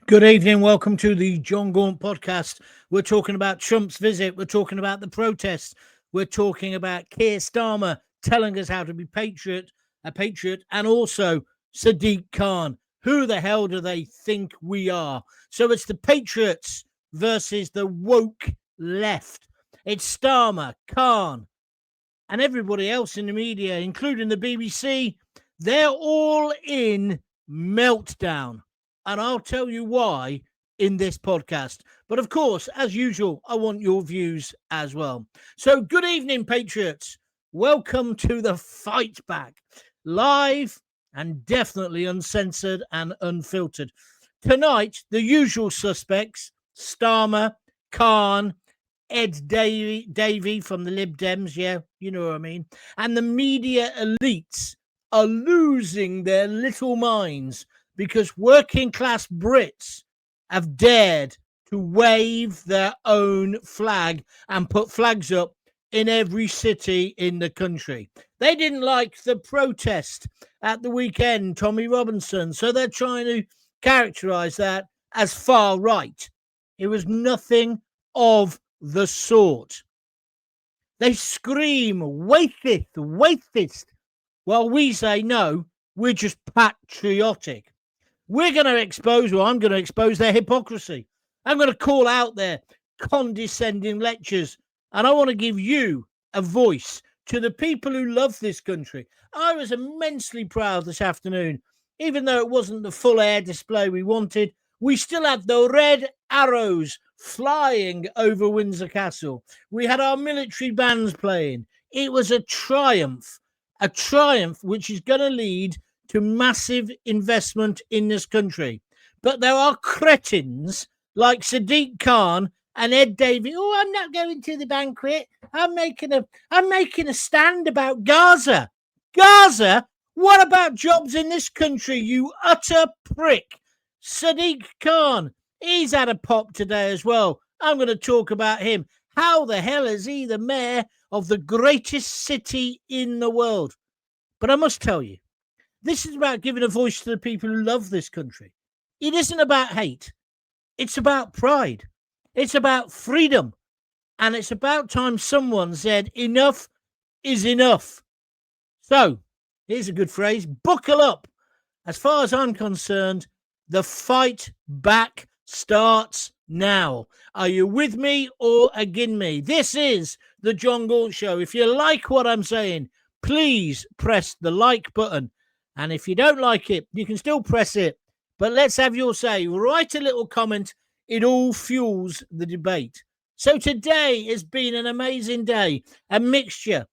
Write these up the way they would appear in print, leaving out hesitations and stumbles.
Good evening. Welcome to the John Gaunt podcast. We're talking about Trump's visit. We're talking about the protests. We're talking about Keir Starmer telling us how to be a patriot, and also Sadiq Khan. Who the hell do they think we are? So it's the Patriots versus the woke left. It's Starmer, Khan, and everybody else in the media, including the BBC. They're all in Meltdown. And I'll tell you why in this podcast. But of course, as usual, I want your views as well. So good evening, Patriots. Welcome to the Fight Back. Live and definitely uncensored and unfiltered. Tonight, the usual suspects, Starmer, Khan, Ed Davey from the Lib Dems, yeah, you know what I mean, and the media elites are losing their little minds because working class Brits have dared to wave their own flag and put flags up in every city in the country. They didn't like the protest at the weekend, Tommy Robinson, so they're trying to characterize that as far right. It was nothing of the sort. They scream, waitist, while we say, no, we're just patriotic. We're going to expose, or I'm going to expose their hypocrisy. I'm going to call out their condescending lectures, and I want to give you a voice to the people who love this country. I was immensely proud this afternoon, even though it wasn't the full air display we wanted. We still had the red arrows flying over Windsor Castle. We had our military bands playing. It was a triumph which is going to lead to massive investment in this country. But there are cretins like Sadiq Khan and Ed Davey. Oh, I'm not going to the banquet. I'm making a stand about Gaza. Gaza? What about jobs in this country, you utter prick? Sadiq Khan, he's had a pop today as well. I'm going to talk about him. How the hell is he the mayor of the greatest city in the world? But I must tell you, this is about giving a voice to the people who love this country. It isn't about hate. It's about pride. It's about freedom. And it's about time someone said enough is enough. So, here's a good phrase. Buckle up. As far as I'm concerned, the fight back starts now. Are you with me or against me? This is the John Gaunt Show. If you like what I'm saying, please press the like button. And if you don't like it, you can still press it. But let's have your say. Write a little comment. It all fuels the debate. So today has been an amazing day. A mixture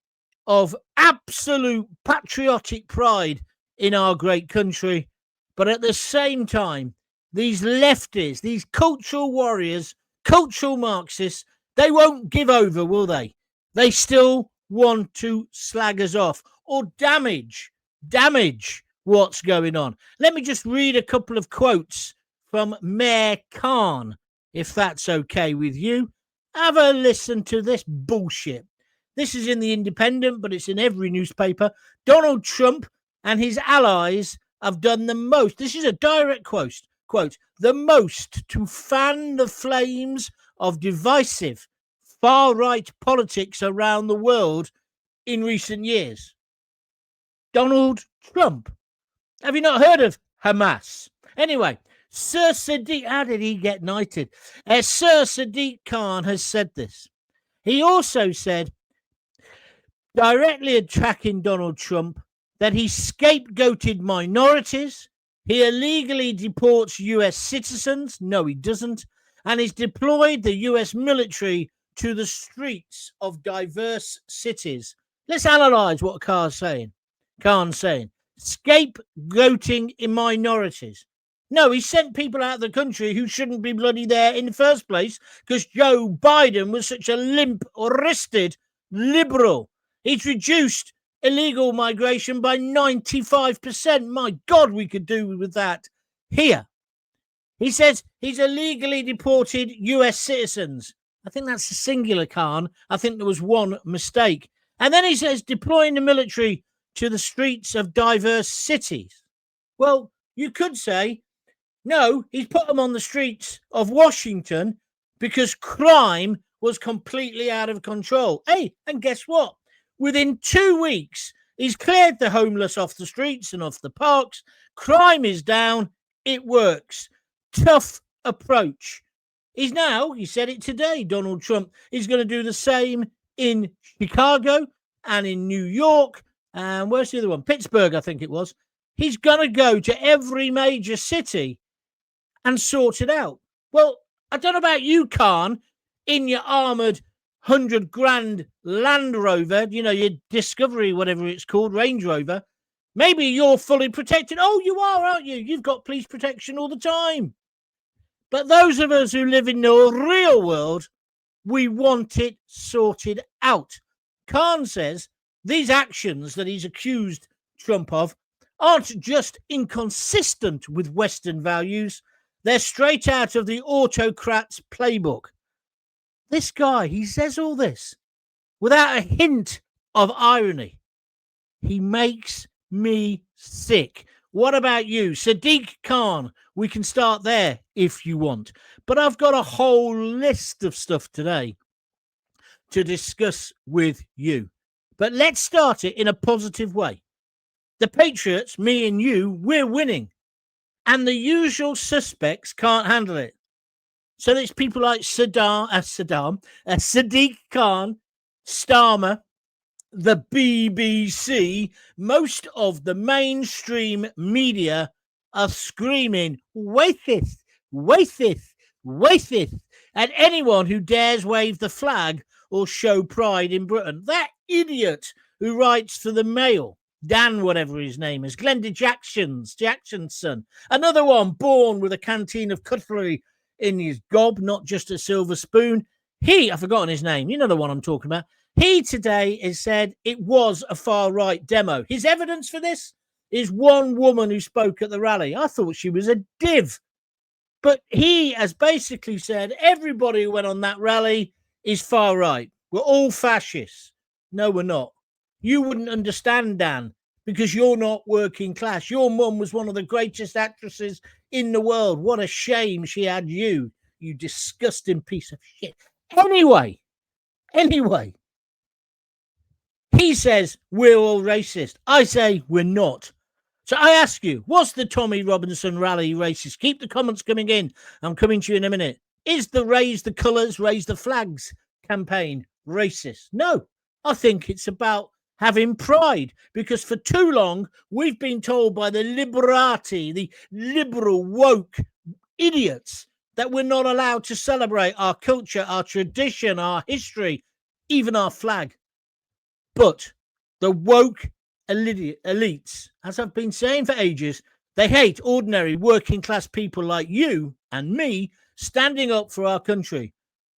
of absolute patriotic pride in our great country. But at the same time, these lefties, these cultural warriors, cultural Marxists, they won't give over, will they? They still want to slag us off or damage what's going on. Let me just read a couple of quotes from Mayor Khan, if that's okay with you. Have a listen to this bullshit. This is in the Independent, but it's in every newspaper. Donald Trump and his allies have done the most. This is a direct quote, the most to fan the flames of divisive far-right politics around the world in recent years. Donald Trump. Have you not heard of Hamas? Anyway, Sir Sadiq, how did he get knighted? Sir Sadiq Khan has said this. He also said, directly attacking Donald Trump, that he scapegoated minorities, he illegally deports US citizens, no he doesn't, and he's deployed the US military to the streets of diverse cities. Let's analyse what Khan's saying. Scapegoating in minorities. No, he sent people out of the country who shouldn't be bloody there in the first place because Joe Biden was such a limp-wristed liberal. He's reduced illegal migration by 95%. My God, we could do with that here. He says he's illegally deported US citizens. I think that's a singular, Khan. I think there was one mistake. And then he says deploying the military to the streets of diverse cities. Well, you could say No, he's put them on the streets of Washington because crime was completely out of control. Hey, and guess what? Within 2 weeks, he's cleared the homeless off the streets and off the parks. Crime is down. It works. Tough approach. He said it today, Donald Trump, is going to do the same in Chicago and in New York. And where's the other one? Pittsburgh, I think it was. He's going to go to every major city and sort it out. Well, I don't know about you, Khan, in your armoured 100 grand Land Rover, your Discovery, whatever it's called, Range Rover. Maybe you're fully protected. Oh, you are, aren't you? You've got police protection all the time. But those of us who live in the real world, we want it sorted out. Khan says these actions that he's accused Trump of aren't just inconsistent with Western values, they're straight out of the autocrat's playbook. This guy, he says all this without a hint of irony. He makes me sick. What about you? Sadiq Khan, we can start there if you want. But I've got a whole list of stuff today to discuss with you. But let's start it in a positive way. The Patriots, me and you, we're winning. And the usual suspects can't handle it. So there's people like Sadiq Khan, Starmer, the BBC, most of the mainstream media are screaming, "Waiteth, waiteth, waiteth," at anyone who dares wave the flag or show pride in Britain. That idiot who writes for the Mail, Dan, whatever his name is, Glenda Jackson's son, another one born with a canteen of cutlery in his gob, not just a silver spoon. I've forgotten his name. You know the one I'm talking about. He today has said it was a far-right demo. His evidence for this is one woman who spoke at the rally. I thought she was a div. But he has basically said everybody who went on that rally is far-right. We're all fascists. No, we're not. You wouldn't understand, Dan, because you're not working class. Your mum was one of the greatest actresses in the world. What a shame she had you, you disgusting piece of shit. Anyway, he says we're all racist. I say we're not. So I ask you, was the Tommy Robinson rally racist? Keep the comments coming in. I'm coming to you in a minute. Is the Raise the Colours, Raise the Flags campaign racist? No, I think it's about having pride, because for too long we've been told by the liberati, the liberal woke idiots, that we're not allowed to celebrate our culture, our tradition, our history, even our flag. But the woke elites, as I've been saying for ages, they hate ordinary working class people like you and me standing up for our country.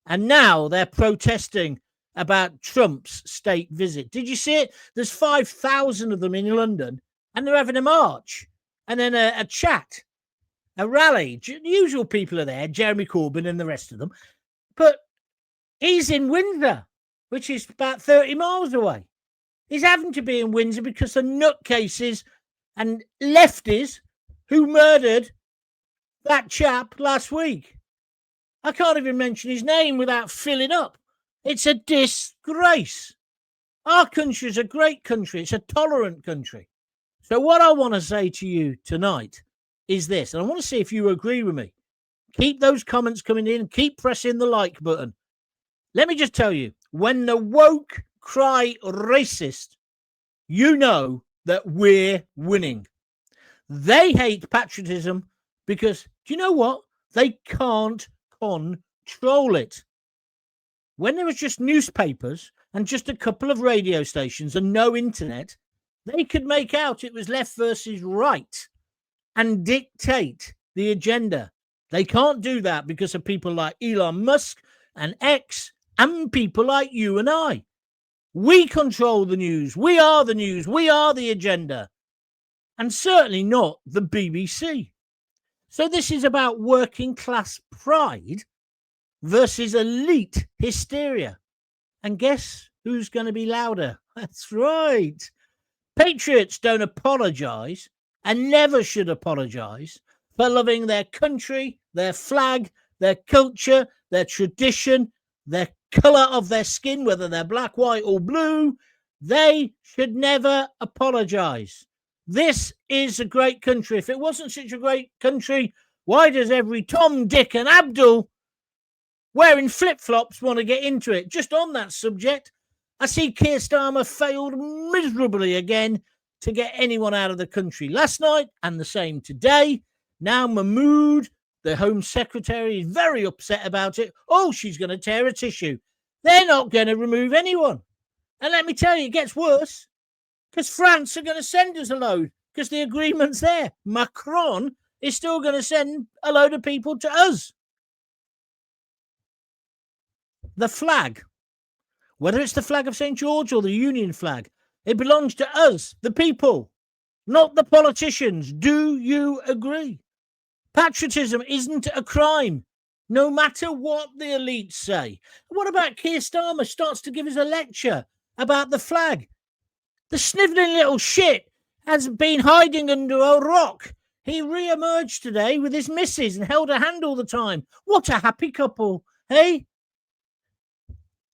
And now they're protesting about Trump's state visit. Did you see it? There's 5,000 of them in London, and they're having a march and then a chat, a rally. The usual people are there, Jeremy Corbyn and the rest of them. But he's in Windsor, which is about 30 miles away. He's having to be in Windsor because of nutcases and lefties who murdered that chap last week. I can't even mention his name without filling up. It's a disgrace. Our country is a great country. It's a tolerant country. So what I want to say to you tonight is this, and I want to see if you agree with me. Keep those comments coming in. Keep pressing the like button. Let me just tell you, when the woke cry racist, you know that we're winning. They hate patriotism because, do you know what? They can't control it. When there was just newspapers and just a couple of radio stations and no internet, they could make out it was left versus right and dictate the agenda. They can't do that because of people like Elon Musk and X and people like you and I. We control the news. We are the news. We are the agenda. And certainly not the BBC. So this is about working class pride versus elite hysteria. And guess who's going to be louder? That's right. Patriots don't apologise and never should apologise for loving their country, their flag, their culture, their tradition, their colour of their skin, whether they're black, white, or blue. They should never apologise. This is a great country. If it wasn't such a great country, why does every Tom, Dick, and Abdul wearing flip-flops want to get into it? Just on that subject, I see Keir Starmer failed miserably again to get anyone out of the country last night, and the same today. Now Mahmood, the Home Secretary, is very upset about it. Oh, she's going to tear a tissue. They're not going to remove anyone. And let me tell you, it gets worse, because France are going to send us a load, because the agreement's there. Macron is still going to send a load of people to us. The flag, whether it's the flag of St. George or the Union flag, it belongs to us, the people, not the politicians. Do you agree? Patriotism isn't a crime, no matter what the elites say. What about Keir Starmer starts to give us a lecture about the flag? The snivelling little shit has been hiding under a rock. He re-emerged today with his missus and held her hand all the time. What a happy couple, hey?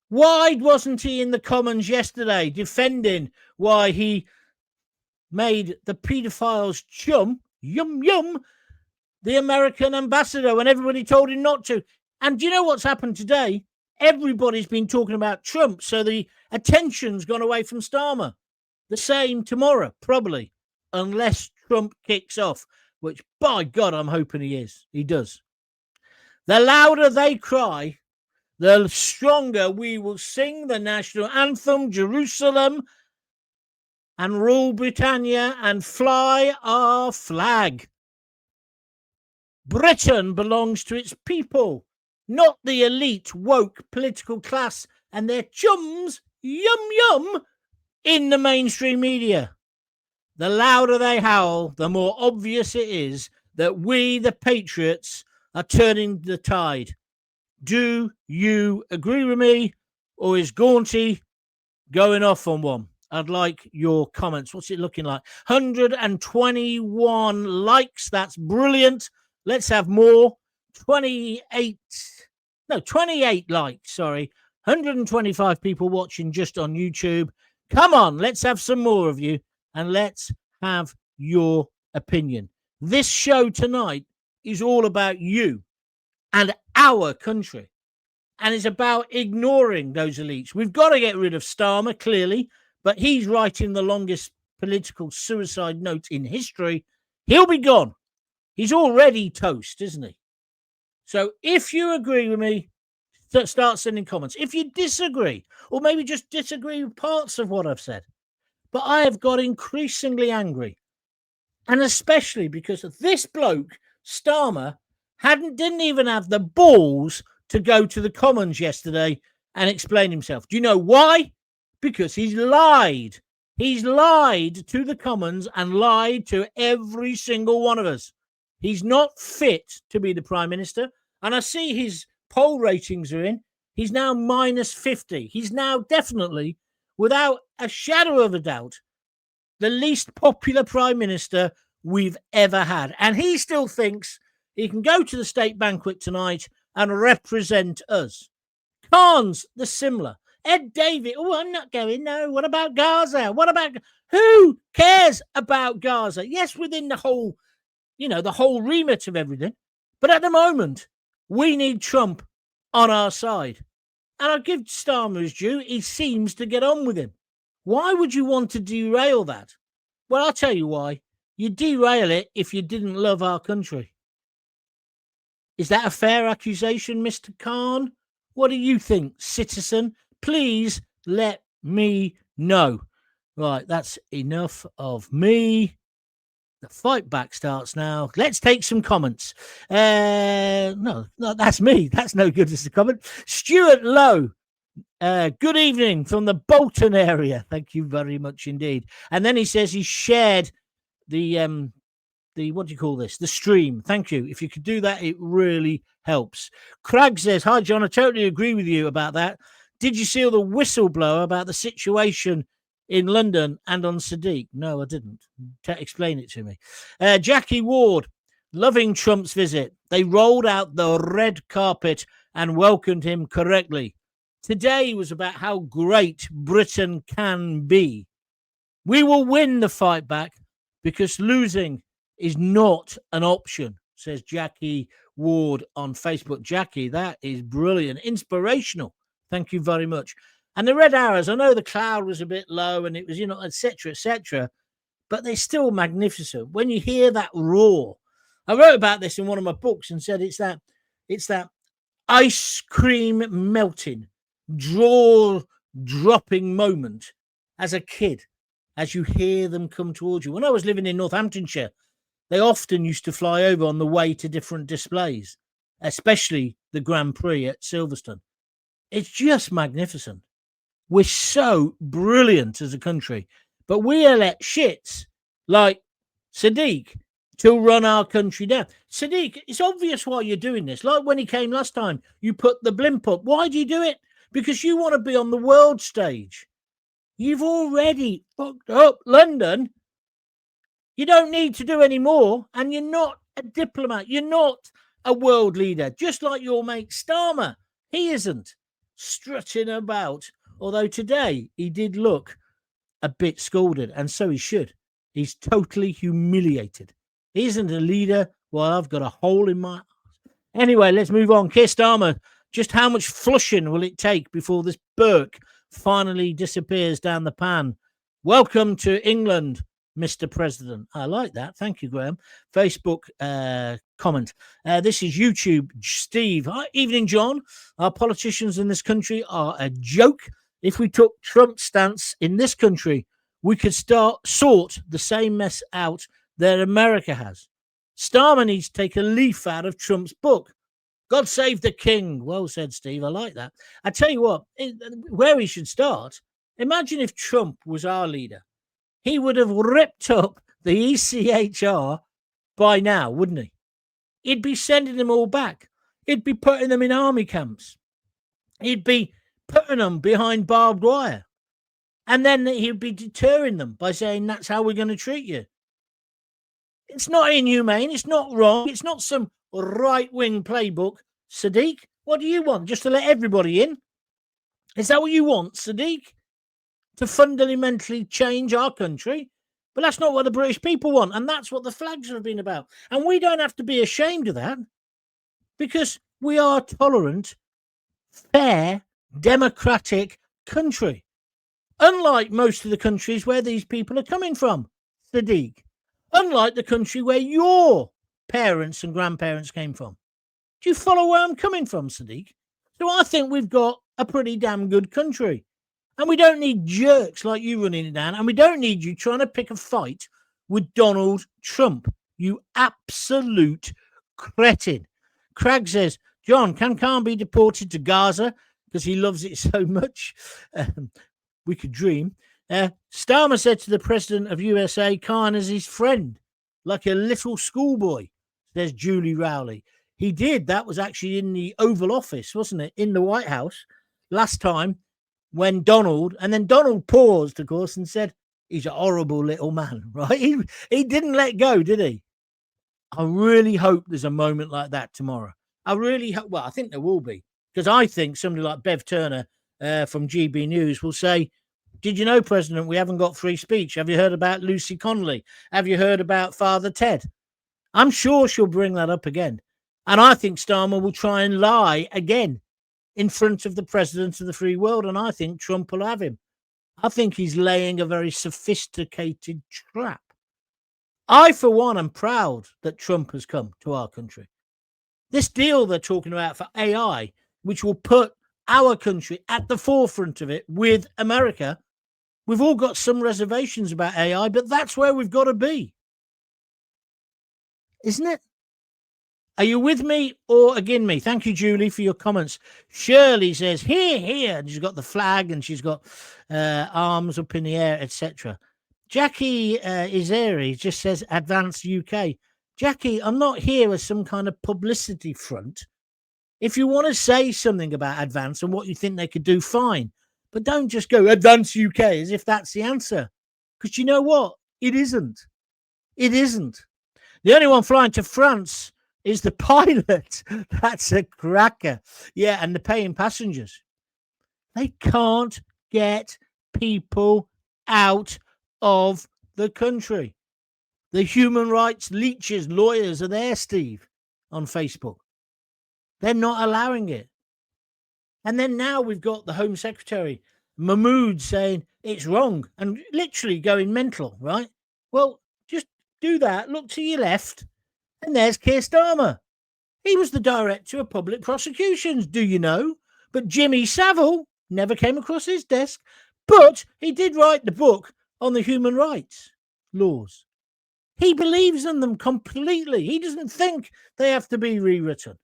Why wasn't he in the Commons yesterday defending why he made the paedophile's chum, yum, the American ambassador when everybody told him not to? And do you know what's happened today? Everybody's been talking about Trump, so the attention's gone away from Starmer. The same tomorrow, probably, unless Trump kicks off, which, by God, I'm hoping he is. He does. The louder they cry, the stronger we will sing the national anthem, Jerusalem, and rule Britannia and fly our flag. Britain belongs to its people, not the elite, woke political class and their chums, yum, in the mainstream media. The louder they howl, the more obvious it is that we, the Patriots, are turning the tide. Do you agree with me, or is Gaunty going off on one? I'd like your comments. What's it looking like? 121 likes. That's brilliant. Let's have more. 28 likes, sorry. 125 people watching just on YouTube. Come on, let's have some more of you, and let's have your opinion. This show tonight is all about you and our country, and it's about ignoring those elites. We've got to get rid of Starmer, clearly, but he's writing the longest political suicide note in history. He'll be gone. He's already toast, isn't he? So if you agree with me, start sending comments. If you disagree, or maybe just disagree with parts of what I've said, but I have got increasingly angry, and especially because this bloke, Starmer, didn't even have the balls to go to the Commons yesterday and explain himself. Do you know why? Because he's lied. He's lied to the Commons and lied to every single one of us. He's not fit to be the Prime Minister. And I see his poll ratings are in. He's now minus 50. He's now definitely, without a shadow of a doubt, the least popular Prime Minister we've ever had. And he still thinks he can go to the state banquet tonight and represent us. Khan's the similar. Ed David, oh, I'm not going. No, what about Gaza? What about... Who cares about Gaza? Yes, within the whole, the whole remit of everything. But at the moment, we need Trump on our side. And I'll give Starmer his due. He seems to get on with him. Why would you want to derail that? Well, I'll tell you why. You derail it if you didn't love our country. Is that a fair accusation, Mr. Khan? What do you think, citizen? Please let me know. Right, that's enough of me. The fight back starts now. Let's take some comments. No, that's me. That's no good as a comment. Stuart Lowe. Good evening from the Bolton area. Thank you very much indeed. And then he says he shared the what do you call this? The stream. Thank you. If you could do that, it really helps. Crag says, hi, John. I totally agree with you about that. Did you see all the whistleblower about the situation in London and on Sadiq? No, I didn't. Explain it to me. Jackie Ward. loving Trump's visit. They rolled out the red carpet and welcomed him correctly. Today was about how great Britain can be. We will win the fight back because losing is not an option, says Jackie Ward on Facebook. Jackie, that is brilliant, inspirational. Thank you very much. And the red arrows, I know the cloud was a bit low and it was, etc., but they're still magnificent. When you hear that roar, I wrote about this in one of my books and said it's that ice cream melting, jaw dropping moment as a kid, as you hear them come towards you. When I was living in Northamptonshire, they often used to fly over on the way to different displays, especially the Grand Prix at Silverstone. It's just magnificent. We're so brilliant as a country, but we elect shits like Sadiq to run our country down. Sadiq, it's obvious why you're doing this. Like when he came last time, you put the blimp up. Why do you do it? Because you want to be on the world stage. You've already fucked up London. You don't need to do any more, and you're not a diplomat. You're not a world leader, just like your mate Starmer. He isn't strutting about, although today he did look a bit scolded, and so he should. He's totally humiliated. He isn't a leader. Well, I've got a hole in my... Anyway, let's move on. Keir Starmer, just how much flushing will it take before this Burke finally disappears down the pan? Welcome to England, Mr. President. I like that. Thank you, Graham. Facebook comment. This is YouTube. Steve. Hi, evening, John. Our politicians in this country are a joke. If we took Trump's stance in this country, we could sort the same mess out that America has. Starmer needs to take a leaf out of Trump's book. God save the king. Well said, Steve. I like that. I tell you what, where he should start, imagine if Trump was our leader. He would have ripped up the ECHR by now, wouldn't he? He'd be sending them all back. He'd be putting them in army camps. He'd be putting them behind barbed wire. And then he'd be deterring them by saying, that's how we're going to treat you. It's not inhumane. It's not wrong. It's not some right-wing playbook. Sadiq, what do you want? Just to let everybody in? Is that what you want, Sadiq? To fundamentally change our country? But that's not what the British people want. And that's what the flags have been about. And we don't have to be ashamed of that because we are a tolerant, fair, democratic country. Unlike most of the countries where these people are coming from, Sadiq. Unlike the country where your parents and grandparents came from. Do you follow where I'm coming from, Sadiq? So I think we've got a pretty damn good country. And we don't need jerks like you running it down. And we don't need you trying to pick a fight with Donald Trump. You absolute cretin. Craig says, John, can Khan be deported to Gaza because he loves it so much? We could dream. Starmer said to the president of USA, Khan is his friend, like a little schoolboy, says Julie Rowley. He did. That was actually in the Oval Office, wasn't it? In the White House last time when Donald paused, of course, and said, he's a horrible little man, right? He didn't let go, did he? I really hope there's a moment like that tomorrow. I really hope, well, I think there will be, because I think somebody like Bev Turner from GB News will say, did you know, President, we haven't got free speech? Have you heard about Lucy Connolly? Have you heard about Father Ted? I'm sure she'll bring that up again. And I think Starmer will try and lie again in front of the president of the free world. And I think Trump will have him. I think he's laying a very sophisticated trap. I, for one, am proud that Trump has come to our country. This deal they're talking about for AI, which will put our country at the forefront of it with America. We've all got some reservations about AI, but that's where we've got to be. Isn't it? Are you with me or against me? Thank you, Julie, for your comments. Shirley says, here. And she's got the flag and she's got arms up in the air, etc. Jackie Izeri just says, Advance UK. Jackie, I'm not here as some kind of publicity front. If you want to say something about Advance and what you think they could do, fine. But don't just go Advance UK as if that's the answer. Because you know what? It isn't. It isn't. The only one flying to France is the pilot. That's a cracker. Yeah, and the paying passengers. They can't get people out of the country. The human rights leeches, lawyers are there, Steve, on Facebook. They're not allowing it. And then now we've got the Home Secretary, Mahmood, saying it's wrong and literally going mental, right? Well, just do that. Look to your left, and there's Keir Starmer. He was the director of public prosecutions, do you know? But Jimmy Savile never came across his desk. But he did write the book on the human rights laws. He believes in them completely. He doesn't think they have to be rewritten.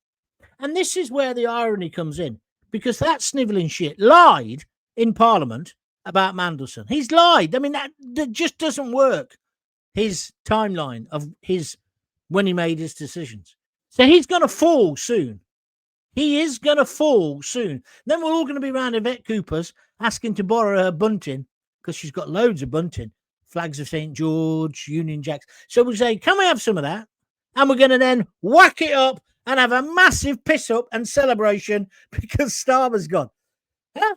And this is where the irony comes in, because that snivelling shit lied in Parliament about Mandelson. He's lied. I mean, that just doesn't work, his timeline of his when he made his decisions. So he's going to fall soon. He is going to fall soon. Then we're all going to be around Yvette Cooper's asking to borrow her bunting, because she's got loads of bunting, flags of St. George, Union Jacks. So we'll say, can we have some of that? And we're going to then whack it up and have a massive piss up and celebration because Starmer's gone. Huh?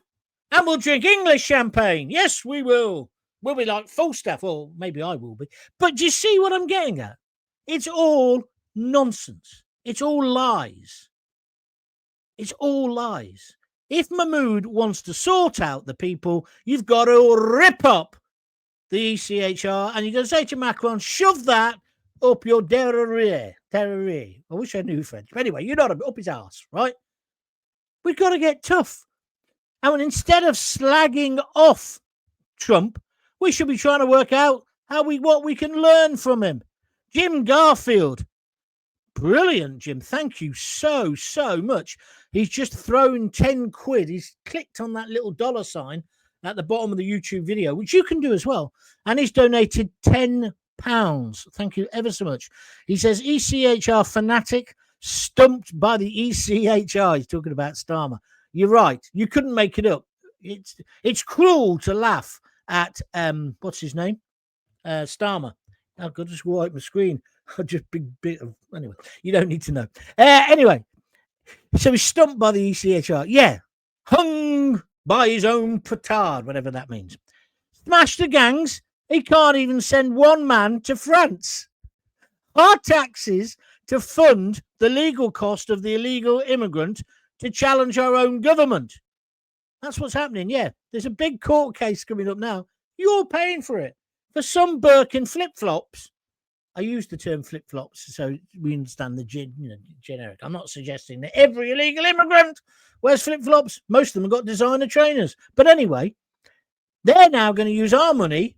And we'll drink English champagne. Yes, we will. We'll be like Falstaff, or maybe I will be. But do you see what I'm getting at? It's all nonsense. It's all lies. It's all lies. If Mahmood wants to sort out the people, you've got to rip up the ECHR and you're going to say to Macron, shove that up your derriere. I wish I knew French. But anyway, you know what I mean, up his arse, right? We've got to get tough. And instead of slagging off Trump, we should be trying to work out what we can learn from him. Jim Garfield. Brilliant, Jim. Thank you so much. He's just thrown 10 quid. He's clicked on that little $sign at the bottom of the YouTube video, which you can do as well. And he's donated £10. Thank you ever so much. He says, ECHR fanatic stumped by the ECHR. He's talking about Starmer. You're right. You couldn't make it up. It's cruel to laugh at, what's his name? Starmer. I've got to just wipe my screen. Just big bit of, anyway, you don't need to know. Anyway, so he's stumped by the ECHR. Yeah. Hung by his own petard, whatever that means. Smash the gangs. He can't even send one man to France. Our taxes to fund the legal cost of the illegal immigrant to challenge our own government. That's what's happening. Yeah. There's a big court case coming up now. You're paying for it. For some Birkin flip-flops. I use the term flip-flops so we understand the generic. I'm not suggesting that every illegal immigrant wears flip-flops. Most of them have got designer trainers. But anyway, they're now going to use our money,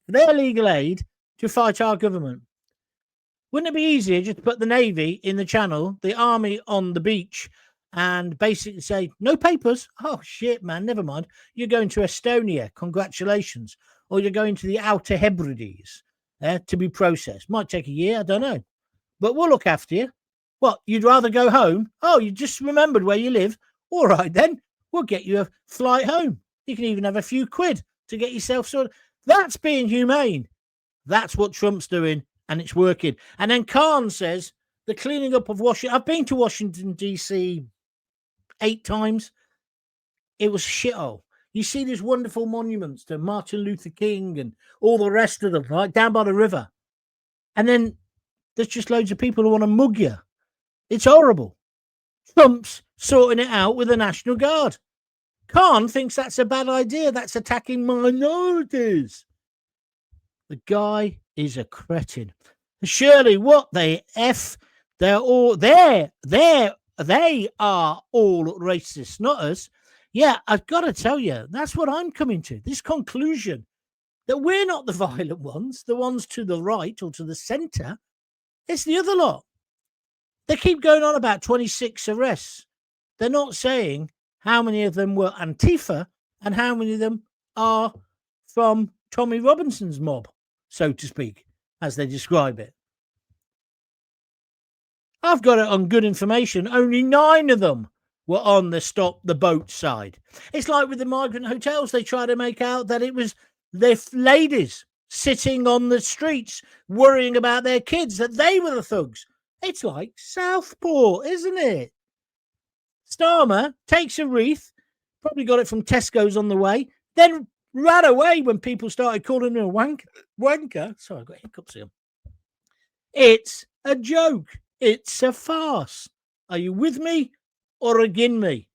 their legal aid, to fight our government. Wouldn't it be easier just to put the Navy in the Channel, the Army on the beach, and basically say, no papers? Oh, shit, man, never mind. You're going to Estonia. Congratulations. Or you're going to the Outer Hebrides. To be processed. Might take a year, I don't know. But we'll look after you. What, you'd rather go home? Oh, you just remembered where you live? All right, then. We'll get you a flight home. You can even have a few quid to get yourself sorted. That's being humane. That's what Trump's doing, and it's working. And then Khan says, the cleaning up of Washington. I've been to Washington, D.C. 8 times. It was shithole. You see these wonderful monuments to Martin Luther King and all the rest of them, right, down by the river. And then there's just loads of people who want to mug you. It's horrible. Trump's sorting it out with the National Guard. Khan thinks that's a bad idea. That's attacking minorities. The guy is a cretin. Surely what the F? They are all racist, not us. Yeah, I've got to tell you, that's what I'm coming to. This conclusion that we're not the violent ones, the ones to the right or to the centre. It's the other lot. They keep going on about 26 arrests. They're not saying how many of them were Antifa and how many of them are from Tommy Robinson's mob, so to speak, as they describe it. I've got it on good information. Only 9 of them were on the stop the boat side. It's like with the migrant hotels. They try to make out that it was their ladies sitting on the streets worrying about their kids, that they were the thugs. It's like Southport, isn't it? Starmer takes a wreath, probably got it from Tesco's on the way, then ran away when people started calling him a wanker. Sorry, I've got hiccups here. It's a joke. It's a farce. Are you with me or against me?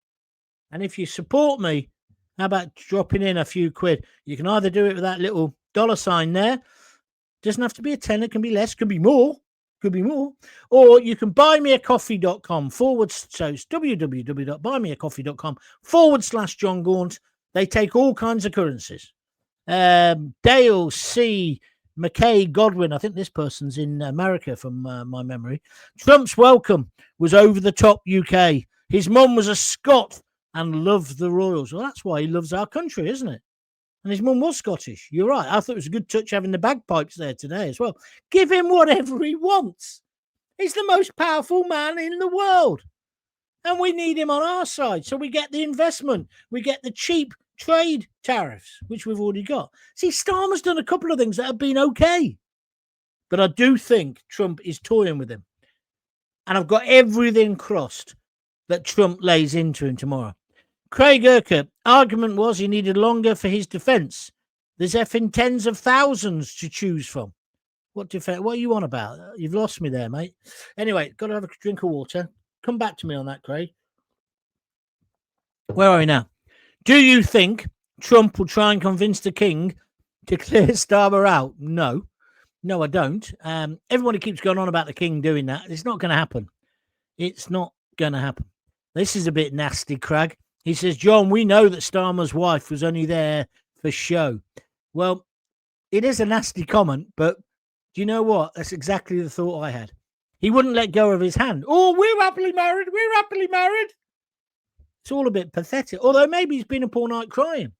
And if you support me, how about dropping in a few quid? You can either do it with that little $sign there. Doesn't have to be a tenner, it can be less, could be more. Or you can buymeacoffee.com so it's www.buymeacoffee.com/John Gaunt. They take all kinds of currencies. Dale C. McKay Godwin, I think this person's in America from my memory. Trump's welcome was over the top UK. His mum was a Scot and loved the Royals. Well, that's why he loves our country, isn't it? And his mum was Scottish. You're right. I thought it was a good touch having the bagpipes there today as well. Give him whatever he wants. He's the most powerful man in the world. And we need him on our side. So we get the investment. We get the cheap trade tariffs, which we've already got. See, Starmer's done a couple of things that have been okay. But I do think Trump is toying with him. And I've got everything crossed that Trump lays into him tomorrow. Craig Urquhart, argument was he needed longer for his defence. There's effing tens of thousands to choose from. What are you on about? You've lost me there, mate. Anyway, got to have a drink of water. Come back to me on that, Craig. Where are we now? Do you think Trump will try and convince the king to clear Starmer out? No, I don't. Everybody keeps going on about the king doing that. It's not going to happen. It's not going to happen. This is a bit nasty, Craig. He says, John, we know that Starmer's wife was only there for show. Well, it is a nasty comment, but do you know what? That's exactly the thought I had. He wouldn't let go of his hand. Oh, we're happily married. It's all a bit pathetic. Although maybe he's been up all night crying.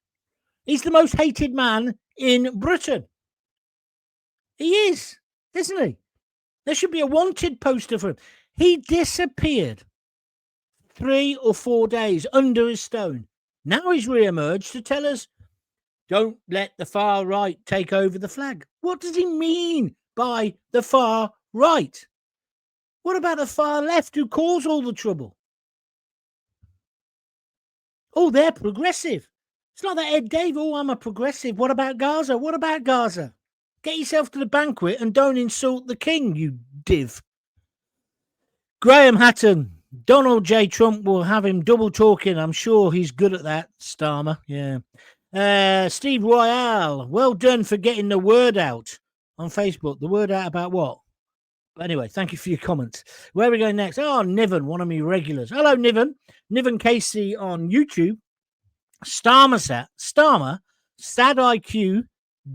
He's the most hated man in Britain. He is, isn't he? There should be a wanted poster for him. He disappeared 3 or 4 days under his stone. Now he's re-emerged to tell us, don't let the far right take over the flag. What does he mean by the far right? What about the far left who cause all the trouble? Oh, they're progressive. It's not that Ed Dave, oh, I'm a progressive. What about Gaza? Get yourself to the banquet and don't insult the king, you div. Graham Hatton. Donald J. Trump will have him double talking. I'm sure he's good at that, Starmer. Yeah. Steve Royale. Well done for getting the word out on Facebook. The word out about what? But anyway, thank you for your comments. Where are we going next? Oh, Niven, one of me regulars. Hello, Niven. Niven Casey on YouTube. Starmer, Sad IQ,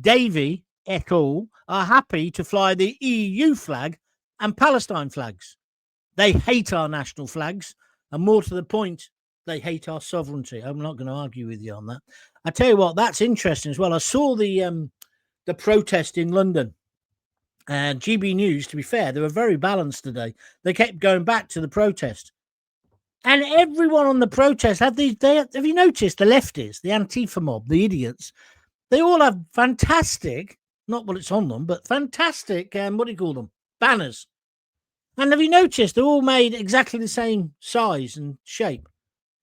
Davy, et al. Are happy to fly the EU flag and Palestine flags. They hate our national flags, and more to the point, they hate our sovereignty. I'm not going to argue with you on that. I tell you what, that's interesting as well. I saw the protest in London. And GB News, to be fair, they were very balanced today. They kept going back to the protest. And everyone on the protest have you noticed the lefties, the Antifa mob, the idiots, they all have fantastic, not what it's on them, but fantastic, what do you call them? Banners. And have you noticed they're all made exactly the same size and shape?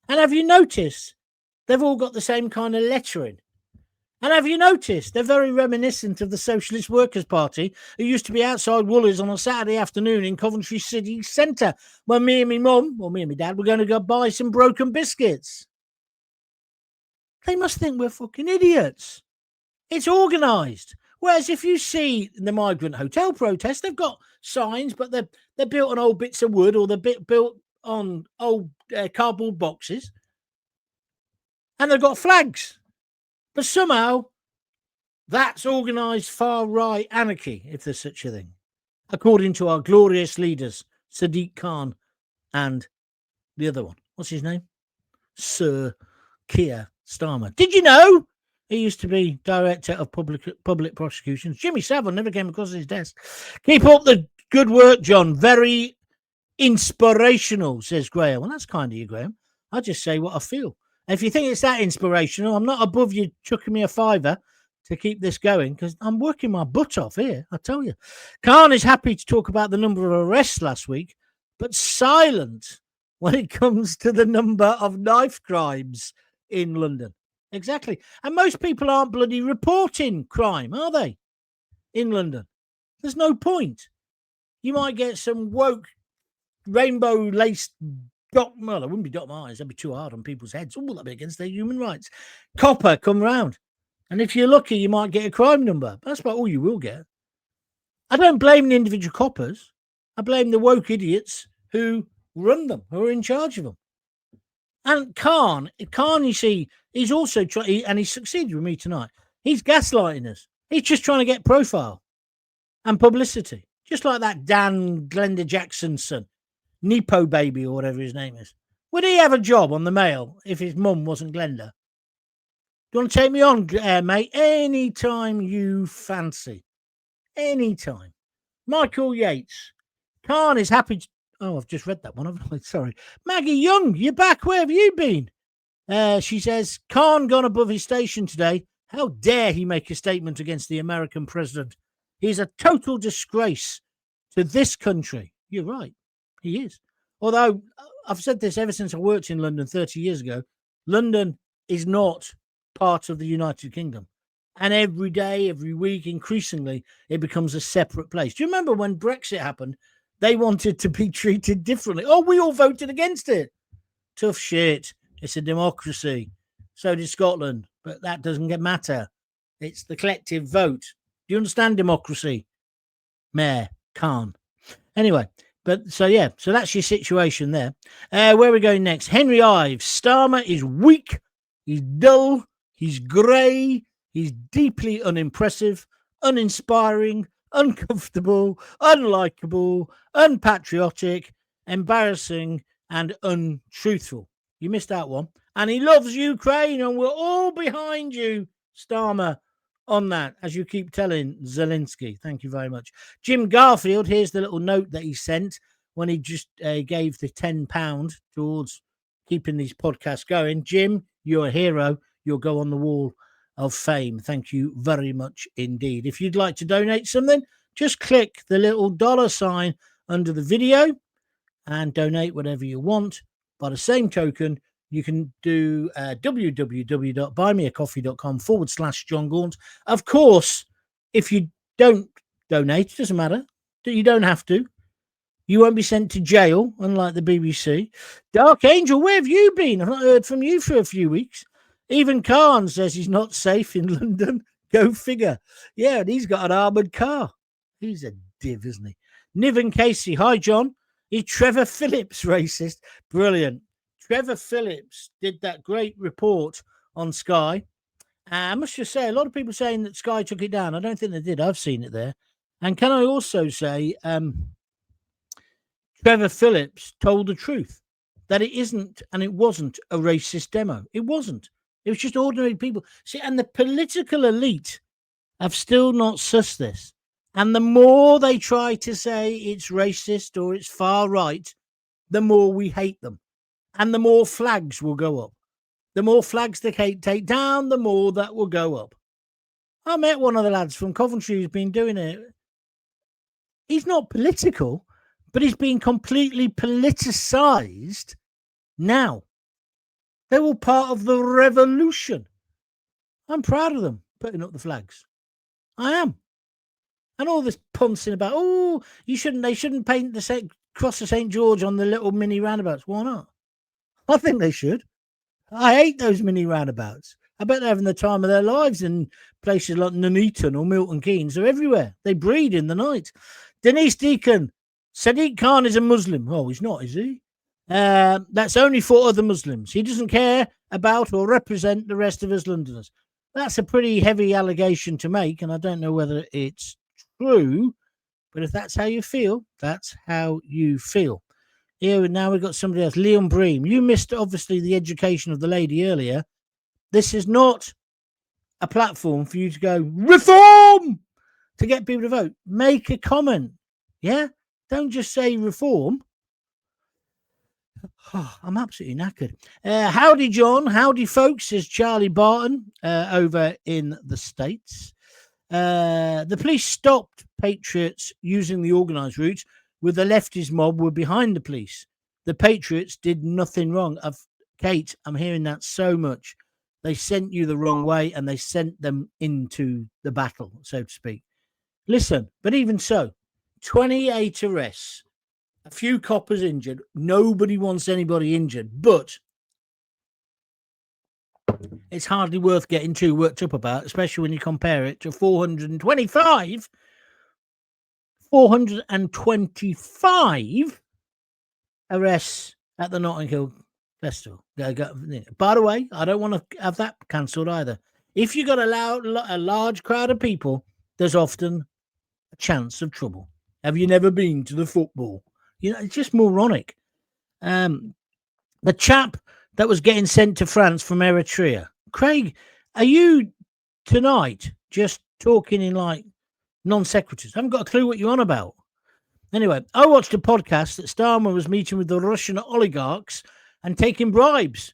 And have you noticed they've all got the same kind of lettering? And have you noticed they're very reminiscent of the Socialist Workers' Party, who used to be outside Woolies on a Saturday afternoon in Coventry City Centre when me and my mum, or me and my dad, were going to go buy some broken biscuits? They must think we're fucking idiots. It's organised. Whereas if you see the migrant hotel protest, they've got signs, but they're built on old bits of wood or they're built on old cardboard boxes. And they've got flags. But somehow, that's organised far-right anarchy, if there's such a thing. According to our glorious leaders, Sadiq Khan and the other one. What's his name? Sir Keir Starmer. Did you know? He used to be director of public prosecutions. Jimmy Savile never came across his desk. Keep up the good work, John. Very inspirational, says Graham. Well, that's kind of you, Graham. I just say what I feel. If you think it's that inspirational, I'm not above you chucking me a fiver to keep this going because I'm working my butt off here, I tell you. Khan is happy to talk about the number of arrests last week, but silent when it comes to the number of knife crimes in London. Exactly. And most people aren't bloody reporting crime, are they? In London. There's no point. You might get some woke rainbow laced well, it wouldn't be dot my eyes, that'd be too hard on people's heads. Oh, that'd be against their human rights. Copper come round. And if you're lucky, you might get a crime number. That's about all you will get. I don't blame the individual coppers. I blame the woke idiots who run them, who are in charge of them. And Khan, you see, he's also trying, and he's succeeded with me tonight. He's gaslighting us. He's just trying to get profile and publicity. Just like that Dan Glenda Jackson's son, Nepo baby or whatever his name is. Would he have a job on the Mail if his mum wasn't Glenda? Do you want to take me on, mate? Anytime you fancy. Anytime. Michael Yates. Khan is happy to... Oh, I've just read that one. Sorry. Maggie Young, you're back. Where have you been? She says, Khan gone above his station today. How dare he make a statement against the American president? He's a total disgrace to this country. You're right. He is. Although, I've said this ever since I worked in London 30 years ago. London is not part of the United Kingdom. And every day, every week, increasingly, it becomes a separate place. Do you remember when Brexit happened? They wanted to be treated differently. Oh, we all voted against it. Tough shit. It's a democracy. So did Scotland. But that doesn't matter. It's the collective vote. Do you understand democracy? Mayor Khan. Anyway, but so that's your situation there. Where are we going next? Henry Ives. Starmer is weak. He's dull. He's grey. He's deeply unimpressive, uninspiring, uncomfortable, unlikable, unpatriotic, embarrassing, and untruthful. You missed out one. And he loves Ukraine, and we're all behind you, Starmer, on that, as you keep telling Zelensky. Thank you very much. Jim Garfield, here's the little note that he sent when he just gave the £10 towards keeping these podcasts going. Jim, you're a hero. You'll go on the wall of fame. Thank you very much indeed. If you'd like to donate something, just click the little $ under the video and donate whatever you want. By the same token, you can do www.buymeacoffee.com/John Gaunt. Of course, if you don't donate, it doesn't matter. You don't have to. You won't be sent to jail, unlike the BBC. Dark Angel, where have you been? I've not heard from you for a few weeks. Even Khan says he's not safe in London. Go figure. Yeah, and he's got an armoured car. He's a div, isn't he? Niven Casey. Hi, John. Is Trevor Phillips racist? Brilliant. Trevor Phillips did that great report on Sky. I must just say, a lot of people saying that Sky took it down. I don't think they did. I've seen it there. And can I also say, Trevor Phillips told the truth, that it isn't and it wasn't a racist demo. It wasn't. It was just ordinary people. See, and the political elite have still not sussed this. And the more they try to say it's racist or it's far right, the more we hate them. And the more flags will go up. The more flags they take down, the more that will go up. I met one of the lads from Coventry who's been doing it. He's not political, but he's been completely politicised now. They were part of the revolution. I'm proud of them putting up the flags. I am. And all this pouncing about, they shouldn't paint the cross of St. George on the little mini roundabouts. Why not? I think they should. I hate those mini roundabouts. I bet they're having the time of their lives in places like Nuneaton or Milton Keynes. They're everywhere. They breed in the night. Denise Deacon. Sadiq Khan is a Muslim. Oh, he's not, is he? That's only for other Muslims. He doesn't care about or represent the rest of us Londoners. That's a pretty heavy allegation to make, and I don't know whether it's true, but if that's how you feel, that's how you feel. Here, now we've got somebody else. Liam Bream. You missed, obviously, the education of the lady earlier. This is not a platform for you to go, reform, to get people to vote. Make a comment. Yeah? Don't just say reform. Oh, I'm absolutely knackered. Howdy, John. Howdy, folks, says Charlie Barton over in the States. The police stopped Patriots using the organised routes, with the leftist mob were behind the police. The Patriots did nothing wrong. Kate, I'm hearing that so much. They sent you the wrong way and they sent them into the battle, so to speak. Listen, but even so, 28 arrests, a few coppers injured. Nobody wants anybody injured, but it's hardly worth getting too worked up about, especially when you compare it to 425 arrests at the Notting Hill Festival. By the way, I don't want to have that cancelled either. If you've got a large crowd of people, there's often a chance of trouble. Have you never been to the football? You know, it's just moronic. The chap that was getting sent to France from Eritrea. Craig, are you tonight just talking in like non sequiturs? I haven't got a clue what you're on about. Anyway, I watched a podcast that Starmer was meeting with the Russian oligarchs and taking bribes.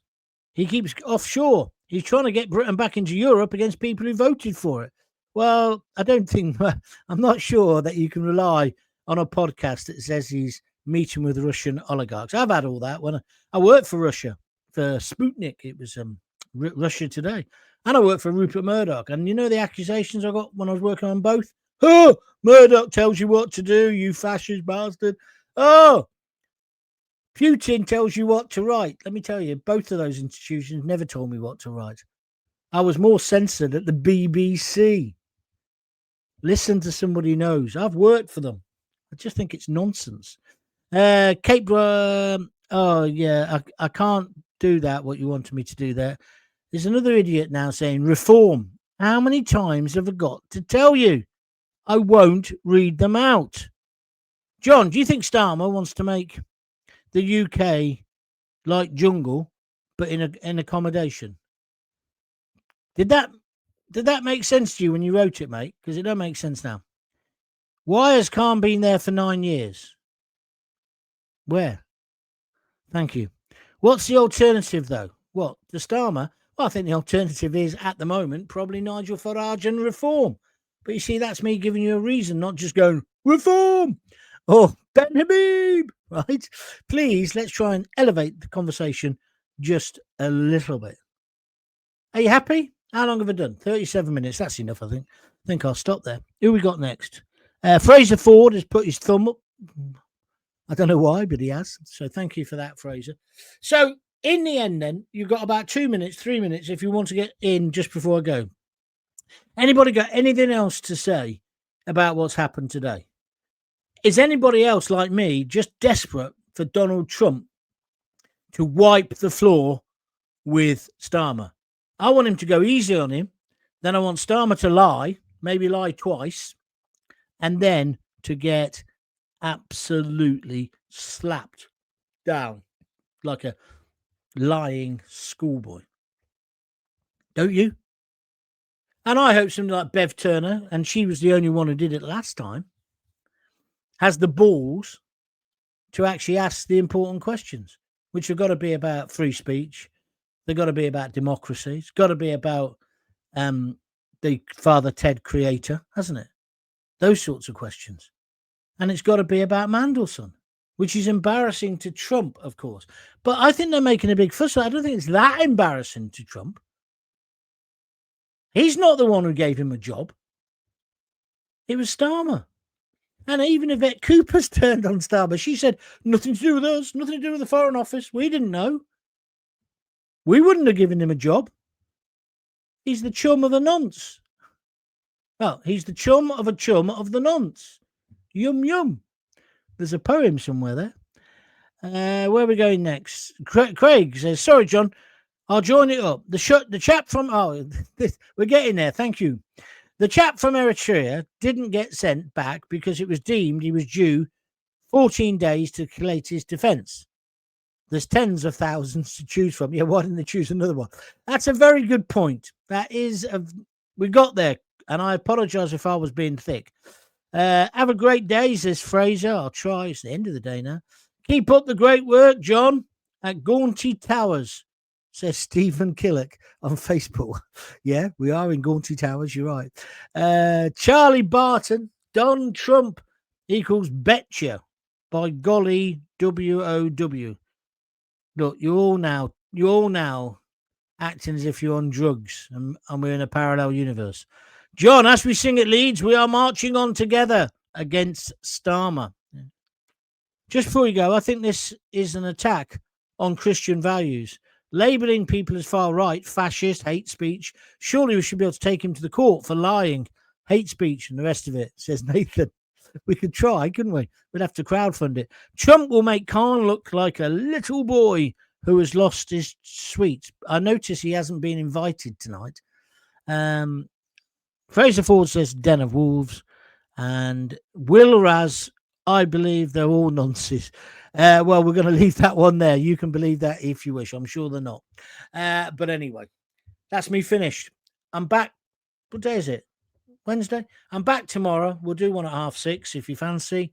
He keeps offshore. He's trying to get Britain back into Europe against people who voted for it. Well, I'm not sure that you can rely on a podcast that says he's meeting with Russian oligarchs. I've had all that when I worked for Russia, for Sputnik. It was Russia Today. And I worked for Rupert Murdoch. And you know the accusations I got when I was working on both? Oh, Murdoch tells you what to do, you fascist bastard. Oh, Putin tells you what to write. Let me tell you, both of those institutions never told me what to write. I was more censored at the BBC. Listen to somebody who knows. I've worked for them. I just think it's nonsense. Kate, I can't do that, what you wanted me to do there. There's another idiot now saying reform. How many times have I got to tell you? I won't read them out. John, do you think Starmer wants to make the UK like jungle, but in accommodation? Did that make sense to you when you wrote it, mate? Because it don't make sense now. Why has Khan been there for 9 years? Where? Thank you. What's the alternative, though? What? To Starmer? Well, I think the alternative is, at the moment, probably Nigel Farage and reform. But you see, that's me giving you a reason, not just going, reform! Or Ben Habib! Right? Please, let's try and elevate the conversation just a little bit. Are you happy? How long have I done? 37 minutes. That's enough, I think. I think I'll stop there. Who we got next? Fraser Ford has put his thumb up. I don't know why, but he has. So thank you for that, Fraser. So in the end, then, you've got about 2 minutes, 3 minutes if you want to get in just before I go. Anybody got anything else to say about what's happened today? Is anybody else like me just desperate for Donald Trump to wipe the floor with Starmer? I want him to go easy on him. Then I want Starmer to lie, maybe lie twice, and then to get absolutely slapped down like a lying schoolboy. Don't you? And I hope somebody like Bev Turner, and she was the only one who did it last time, has the balls to actually ask the important questions, which have got to be about free speech. They've got to be about democracy. It's got to be about the Father Ted creator, hasn't it? Those sorts of questions. And it's got to be about Mandelson, which is embarrassing to Trump, of course. But I think they're making a big fuss. I don't think it's that embarrassing to Trump. He's not the one who gave him a job. It was Starmer. And even Yvette Cooper's turned on Starmer. She said, nothing to do with us, nothing to do with the Foreign Office. We didn't know. We wouldn't have given him a job. He's the chum of the nonce. Well, he's the chum of the nonce. Yum, yum. There's a poem somewhere there. Where are we going next? Craig says, sorry, John, I'll join it up. The chap from... we're getting there. Thank you. The chap from Eritrea didn't get sent back because it was deemed he was due 14 days to collate his defence. There's tens of thousands to choose from. Yeah, why didn't they choose another one? That's a very good point. That is... we got there, and I apologise if I was being thick. Have a great day, says Fraser. I'll try. It's the end of the day now. Keep up the great work, John. at Gaunty Towers, says Stephen Killick on Facebook. Yeah, we are in Gaunty Towers. You're right. Charlie Barton, Don Trump equals betcha. By golly, WOW. Look, you're all now acting as if you're on drugs and we're in a parallel universe. John, as we sing at Leeds, we are marching on together against Starmer. Just before you go, I think this is an attack on Christian values. Labelling people as far right, fascist, hate speech. Surely we should be able to take him to the court for lying, hate speech, and the rest of it, says Nathan. We could try, couldn't we? We'd have to crowdfund it. Trump will make Khan look like a little boy who has lost his sweets. I notice he hasn't been invited tonight. Fraser Ford says Den of Wolves. And Will Raz, I believe they're all nonsense. Well, we're going to leave that one there. You can believe that if you wish. I'm sure they're not. But anyway, that's me finished. I'm back. What day is it? Wednesday. I'm back tomorrow. We'll do one at 6:30 if you fancy.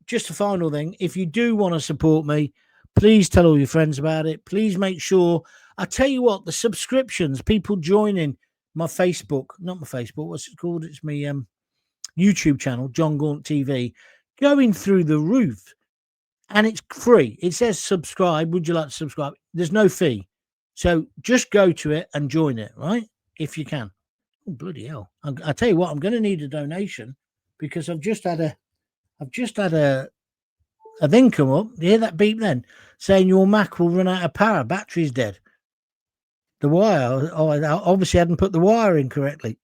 Just a final thing. If you do want to support me, please tell all your friends about it. Please make sure. I tell you what, the subscriptions, people joining my Facebook, not my Facebook, what's it called? It's me YouTube channel, John Gaunt TV, going through the roof. And it's free. It says subscribe. Would you like to subscribe? There's no fee. So just go to it and join it, right? If you can. Oh, bloody hell. I tell you what, I'm going to need a donation because I've just had a thing come up. You hear that beep then? Saying your Mac will run out of power. Battery's dead. The wire, I obviously hadn't put the wire in correctly.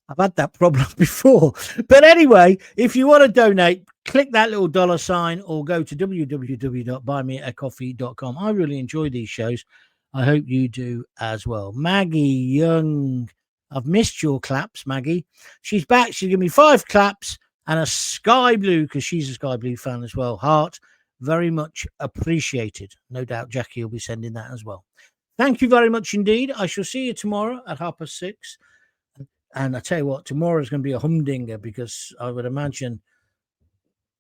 I've had that problem before. But anyway, if you want to donate, click that little $sign or go to www.buymeacoffee.com. I really enjoy these shows. I hope you do as well. Maggie Young. I've missed your claps, Maggie. She's back. She's given me 5 claps and a sky blue because she's a sky blue fan as well. Heart, very much appreciated. No doubt Jackie will be sending that as well. Thank you very much indeed. I shall see you tomorrow at 6:30. And I tell you what, tomorrow is going to be a humdinger because I would imagine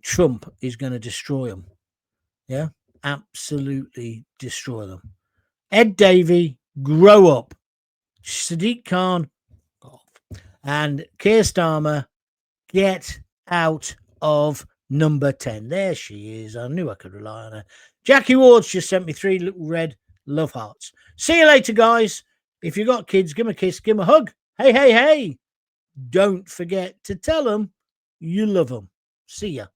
Trump is going to destroy them. Yeah, absolutely destroy them. Ed Davey, grow up. Sadiq Khan, and Keir Starmer, get out of number 10. There she is. I knew I could rely on her. Jackie Ward's just sent me 3 little red love hearts. See you later, guys. If you got kids, give them a kiss, give them a hug. Hey, hey, hey. Don't forget to tell them you love them. See ya.